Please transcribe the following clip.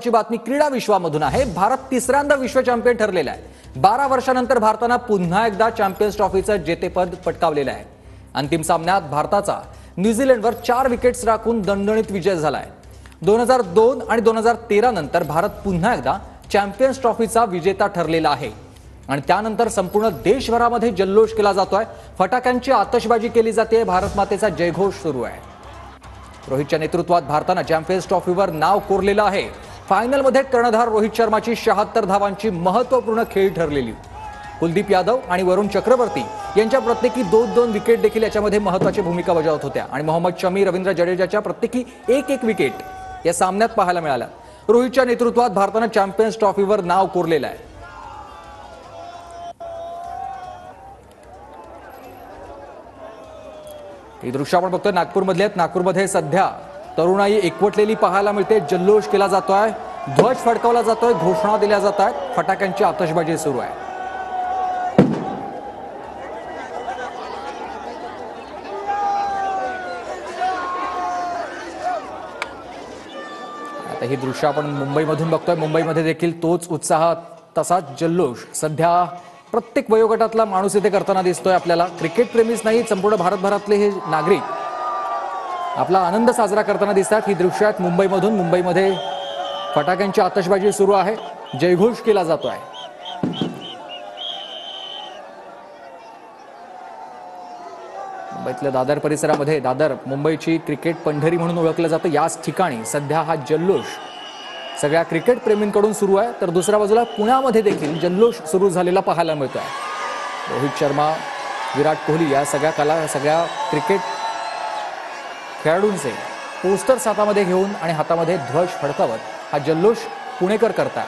महत्त्वाची बातमी क्रीडा विश्वामधून आहे। भारत तिसऱ्यांदा विश्व चॅम्पियन ठरलेला आहे। 12 वर्षांनंतर भारताने पुन्हा एकदा चॅम्पियन्स ट्रॉफीचं जेतेपद पटकावलेलं आहे। अंतिम सामन्यात भारताचा न्यूझीलंडवर 4 विकेट्स राखून दणदणीत विजय झालाय। 2002 आणि 2013 नंतर भारत पुन्हा एकदा चॅम्पियन्स ट्रॉफीचा विजेता ठरलेला आहे आणि त्यानंतर संपूर्ण देशभरामध्ये जल्लोष केला जातोय। फटाक्यांची आतषबाजी केली जाते। भारत मातेचा जयघोष सुरू आहे। रोहितच्या नेतृत्वात भारताने चॅम्पियन्स ट्रॉफीवर नाव कोरलेलं आहे। फायनलमध्ये कर्णधार रोहित शर्माची 76 धावांची महत्त्वपूर्ण खेळी ठरलेली। कुलदीप यादव आणि वरुण चक्रवर्ती यांच्या प्रत्येकी 2-2 विकेट देखील याच्यामध्ये महत्त्वाची भूमिका बजावत होत्या आणि मोहम्मद शमी, रवींद्र जडेजाच्या प्रत्येकी 1-1 विकेट या सामन्यात पाहायला मिळाल्या। रोहितच्या नेतृत्वात भारताने चॅम्पियन्स ट्रॉफीवर नाव कोरलेलं आहे। ही दृश्य आपण बघतोय नागपूरमधले आहेत। नागपूरमध्ये सध्या तरुणाई एकवटलेली पाहायला मिळते। जल्लोष केला जातोय, ध्वज फडकावला जातोय, घोषणा दिल्या जात आहेत, फटाक्यांची आतषबाजी सुरू आहे। आता ही दृश्य आपण मुंबईमधून बघतोय। मुंबईमध्ये देखील तोच उत्साह, तसाच जल्लोष सध्या प्रत्येक वयोगटातला माणूस इथे करताना दिसतोय आपल्याला। क्रिकेट प्रेमीच नाही, संपूर्ण भारतभरातले हे नागरिक आपला आनंद साजरा करताना दिसतात। ही दृश्य आहेत मुंबईमधून। मुंबईमध्ये फटाक्यांची आतषबाजी सुरू आहे, जयघोष केला जातोय। मुंबईतल्या दादर परिसरामध्ये, दादर मुंबईची क्रिकेट पंढरी म्हणून ओळखलं जातं, याच ठिकाणी सध्या हा जल्लोष सगळ्या क्रिकेट प्रेमींकडून सुरू आहे। तर दुसऱ्या बाजूला पुण्यामध्ये देखील जल्लोष सुरू झालेला पाहायला मिळतोय। रोहित शर्मा, विराट कोहली या सगळ्या क्रिकेट खेळाडूंचे पोस्टर्स हातामध्ये घेऊन आणि हातामध्ये ध्वज फडकावत हा जल्लोष पुणेकर करतात।